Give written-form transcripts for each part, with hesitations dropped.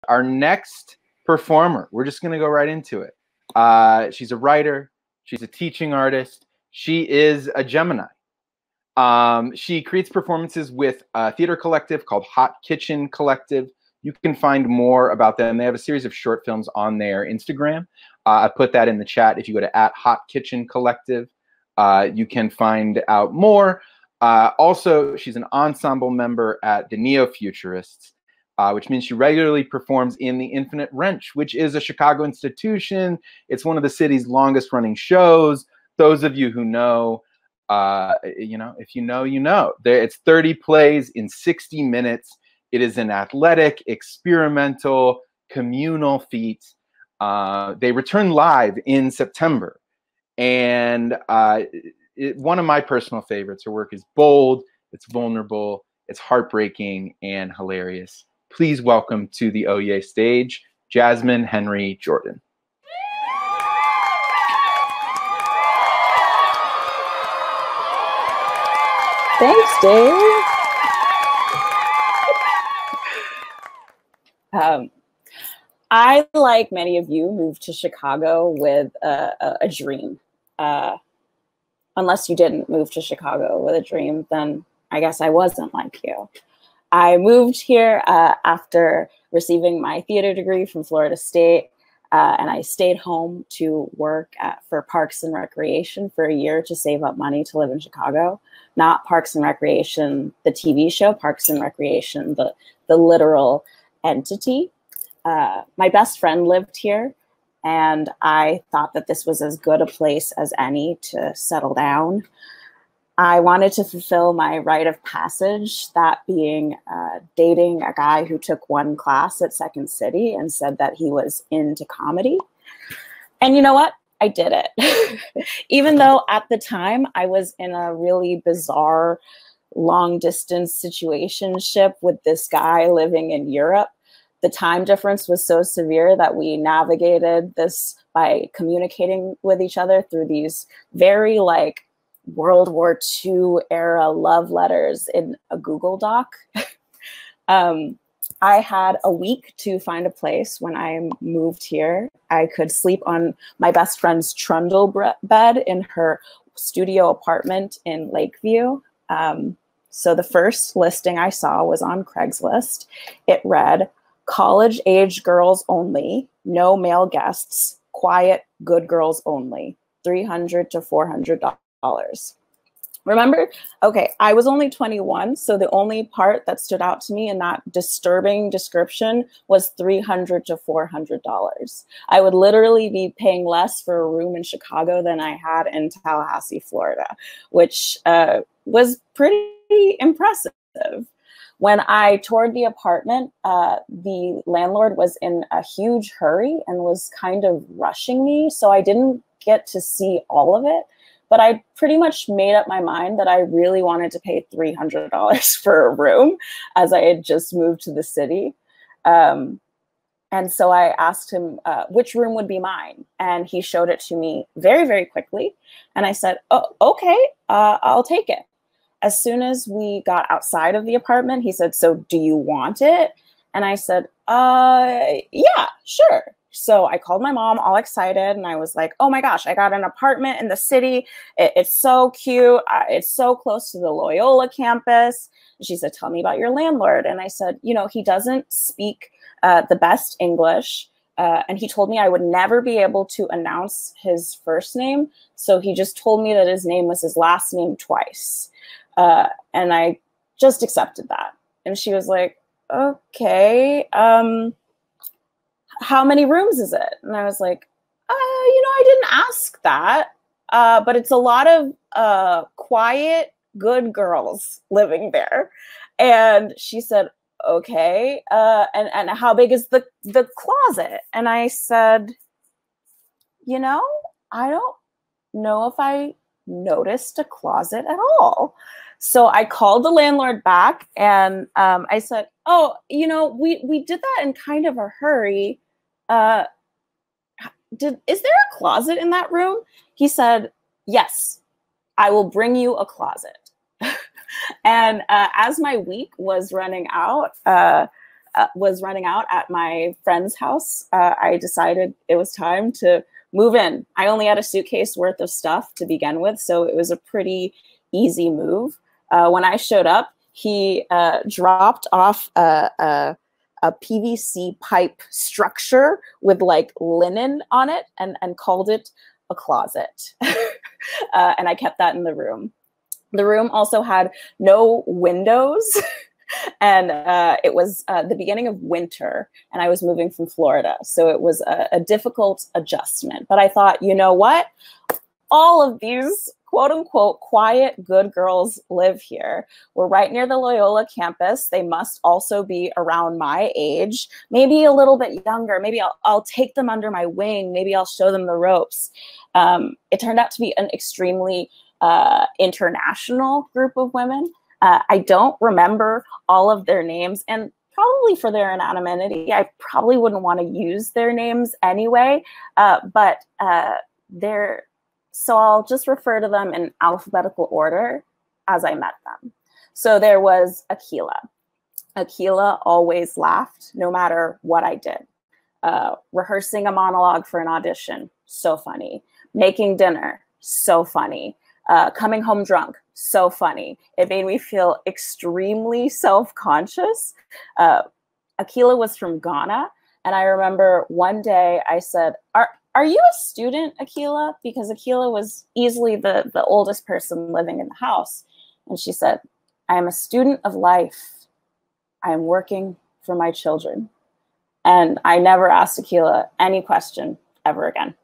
our next performer, we're just going to go right into it. She's a writer. She's a teaching artist. She is a Gemini. She creates performances with a theater collective called Hot Kitchen Collective. You can find more about them. They have a series of short films on their Instagram. I put that in the chat. If you go to @HotKitchenCollective, you can find out more. Also, she's an ensemble member at the Neo-Futurists, which means she regularly performs in the Infinite Wrench, which is a Chicago institution. It's one of the city's longest running shows. Those of you who know, you know, if you know, you know. It's 30 plays in 60 minutes. It is an athletic, experimental, communal feat. They return live in September. And one of my personal favorites, her work is bold, it's vulnerable, it's heartbreaking, and hilarious. Please welcome to the OEA stage, Jasmine Henri Jordan. Thanks, Dave. I, like many of you, moved to Chicago with a dream. Unless you didn't move to Chicago with a dream, then I guess I wasn't like you. I moved here after receiving my theater degree from Florida State, and I stayed home to work for Parks and Recreation for a year to save up money to live in Chicago. Not Parks and Recreation, the TV show, Parks and Recreation, the literal entity. My best friend lived here, and I thought that this was as good a place as any to settle down. I wanted to fulfill my rite of passage, that being dating a guy who took one class at Second City and said that he was into comedy. And you know what? I did it. Even though at the time I was in a really bizarre long distance situationship with this guy living in Europe. The time difference was so severe that we navigated this by communicating with each other through these very like World War II era love letters in a Google Doc. I had a week to find a place when I moved here. I could sleep on my best friend's trundle bed in her studio apartment in Lakeview. So the first listing I saw was on Craigslist. It read, college-age girls only, no male guests, quiet, good girls only, $300 to $400. Remember? Okay, I was only 21, so the only part that stood out to me in that disturbing description was $300 to $400. I would literally be paying less for a room in Chicago than I had in Tallahassee, Florida, which was pretty impressive. When I toured the apartment, the landlord was in a huge hurry and was kind of rushing me, so I didn't get to see all of it. But I pretty much made up my mind that I really wanted to pay $300 for a room, as I had just moved to the city. And so I asked him which room would be mine. And he showed it to me very, very quickly. And I said, oh, okay, I'll take it. As soon as we got outside of the apartment, he said, so do you want it? And I said, yeah, sure. So I called my mom all excited and I was like, oh my gosh, I got an apartment in the city. It's so cute. It's so close to the Loyola campus. And she said, tell me about your landlord. And I said, you know, he doesn't speak the best English. And he told me I would never be able to announce his first name. So he just told me that his name was his last name twice. And I just accepted that. And she was like, okay, how many rooms is it? And I was like, you know, I didn't ask that, but it's a lot of quiet, good girls living there. And she said, okay, and how big is the closet? And I said, you know, I don't know if I noticed a closet at all. So I called the landlord back and I said, oh, you know, we did that in kind of a hurry. Is there a closet in that room? He said, yes, I will bring you a closet. And as my week was running out, was running out at my friend's house, I decided it was time to move in. I only had a suitcase worth of stuff to begin with, so it was a pretty easy move. When I showed up, he dropped off a PVC pipe structure with like linen on it and called it a closet. And I kept that in the room. The room also had no windows. And it was the beginning of winter, and I was moving from Florida. So it was a difficult adjustment. But I thought, you know what? All of these quote unquote quiet good girls live here. We're right near the Loyola campus. They must also be around my age, maybe a little bit younger. Maybe I'll take them under my wing. Maybe I'll show them the ropes. It turned out to be an extremely international group of women. I don't remember all of their names, and probably for their anonymity, I probably wouldn't want to use their names anyway, but so I'll just refer to them in alphabetical order as I met them. So there was Akila. Akila always laughed no matter what I did. Rehearsing a monologue for an audition, so funny. Making dinner, so funny. Coming home drunk, so funny. It made me feel extremely self-conscious. Akila was from Ghana, and I remember one day I said, are you a student, Akila? Because Akila was easily the oldest person living in the house. And she said, I am a student of life. I am working for my children. And I never asked Akila any question ever again.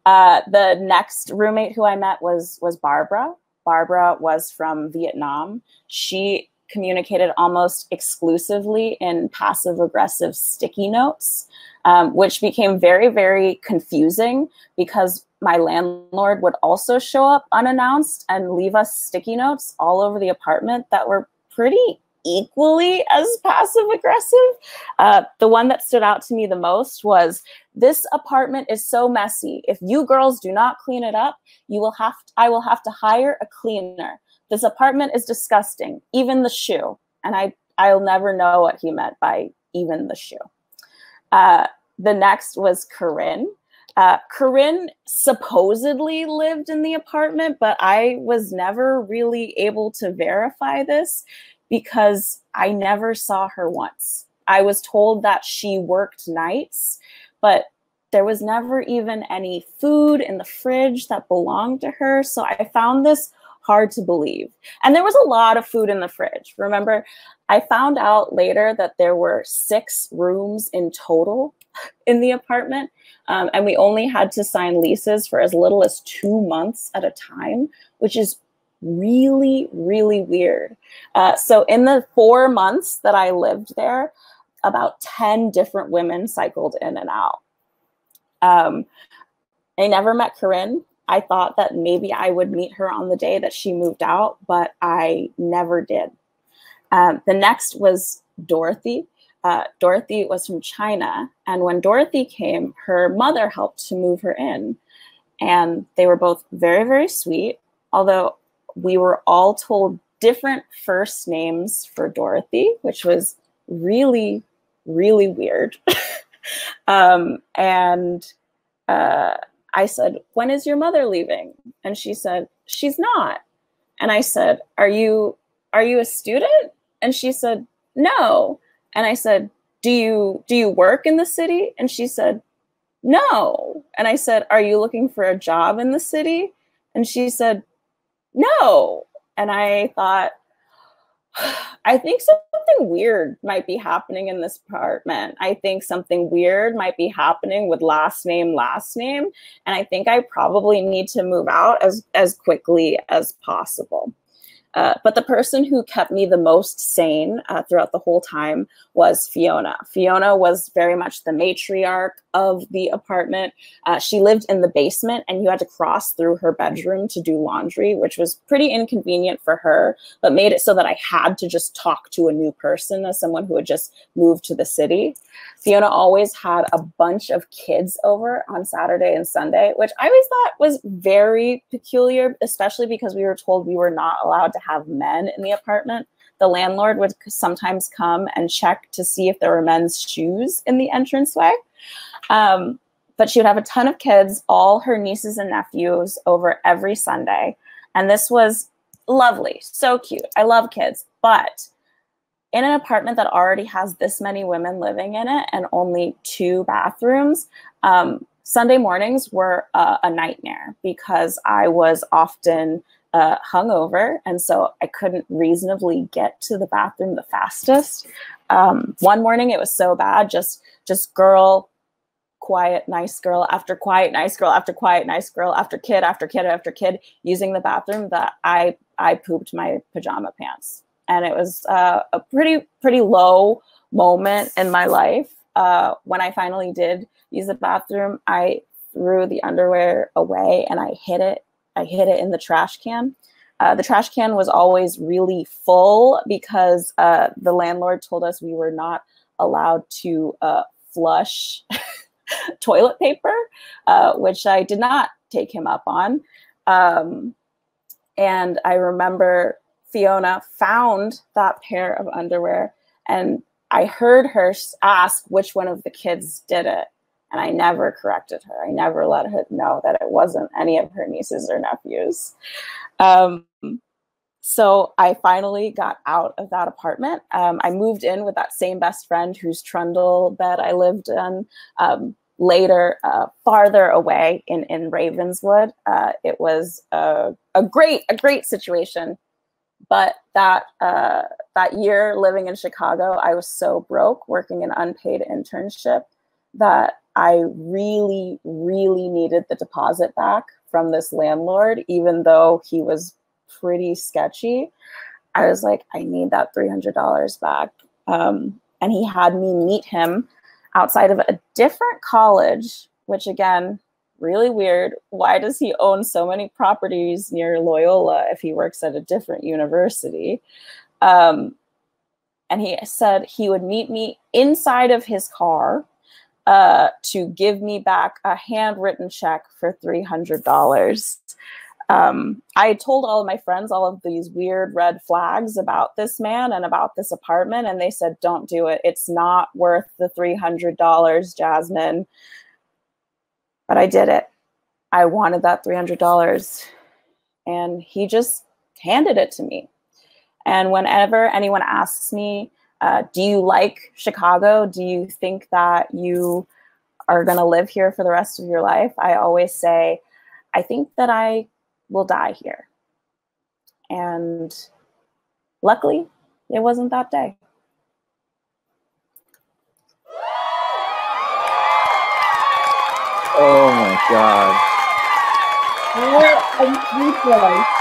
The next roommate who I met was Barbara. Barbara was from Vietnam. She communicated almost exclusively in passive-aggressive sticky notes, which became very, very confusing because my landlord would also show up unannounced and leave us sticky notes all over the apartment that were pretty equally as passive-aggressive. The one that stood out to me the most was, this apartment is so messy. If you girls do not clean it up, I will have to hire a cleaner. This apartment is disgusting, even the shoe. And I'll never know what he meant by even the shoe. The next was Corinne. Corinne supposedly lived in the apartment, but I was never really able to verify this because I never saw her once. I was told that she worked nights, but there was never even any food in the fridge that belonged to her. So I found this hard to believe. And there was a lot of food in the fridge. Remember, I found out later that there were 6 rooms in total in the apartment. And we only had to sign leases for as little as 2 months at a time, which is really, really weird. So in the 4 months that I lived there, about 10 different women cycled in and out. I never met Corinne. I thought that maybe I would meet her on the day that she moved out, but I never did. The next was Dorothy. Dorothy was from China. And when Dorothy came, her mother helped to move her in. And they were both very, very sweet, although we were all told different first names for Dorothy, which was really, really weird. I said, when is your mother leaving? And she said, she's not. And I said, are you a student? And she said, no. And I said, do you work in the city? And she said, no. And I said, are you looking for a job in the city? And she said, no. And I thought, I think something weird might be happening in this apartment. I think something weird might be happening with last name. And I think I probably need to move out as quickly as possible. But the person who kept me the most sane throughout the whole time was Fiona. Fiona was very much the matriarch of the apartment. She lived in the basement, and you had to cross through her bedroom to do laundry, which was pretty inconvenient for her, but made it so that I had to just talk to a new person as someone who had just moved to the city. Fiona always had a bunch of kids over on Saturday and Sunday, which I always thought was very peculiar, especially because we were told we were not allowed to have men in the apartment. the landlord would sometimes come and check to see if there were men's shoes in the entranceway. But she would have a ton of kids, all her nieces and nephews, over every Sunday. And this was lovely, so cute. I love kids. But in an apartment that already has this many women living in it and only 2 bathrooms, Sunday mornings were a nightmare because I was often hungover, and so I couldn't reasonably get to the bathroom the fastest. One morning it was so bad, just girl, quiet, nice girl after quiet, nice girl after quiet, nice girl after kid after kid after kid using the bathroom that I pooped my pajama pants. And it was a pretty low moment in my life. When I finally did use the bathroom, I threw the underwear away and I hid it in the trash can. The trash can was always really full because the landlord told us we were not allowed to flush toilet paper, which I did not take him up on. And I remember Fiona found that pair of underwear, and I heard her ask which one of the kids did it. And I never corrected her. I never let her know that it wasn't any of her nieces or nephews. So I finally got out of that apartment. I moved in with that same best friend whose trundle bed I lived in. Later, farther away in Ravenswood. It was a great situation. But that year living in Chicago, I was so broke, working an unpaid internship, that I really, really needed the deposit back from this landlord, even though he was pretty sketchy. I was like, I need that $300 back. And he had me meet him outside of a different college, which again, really weird. Why does he own so many properties near Loyola if he works at a different university? And he said he would meet me inside of his car to give me back a handwritten check for $300. I told all of my friends all of these weird red flags about this man and about this apartment, and they said, don't do it. It's not worth the $300, Jasmine. But I did it. I wanted that $300, and he just handed it to me. And whenever anyone asks me, do you like Chicago? Do you think that you are going to live here for the rest of your life? I always say, I think that I will die here. And luckily, it wasn't that day. Oh my God. I'm speechless.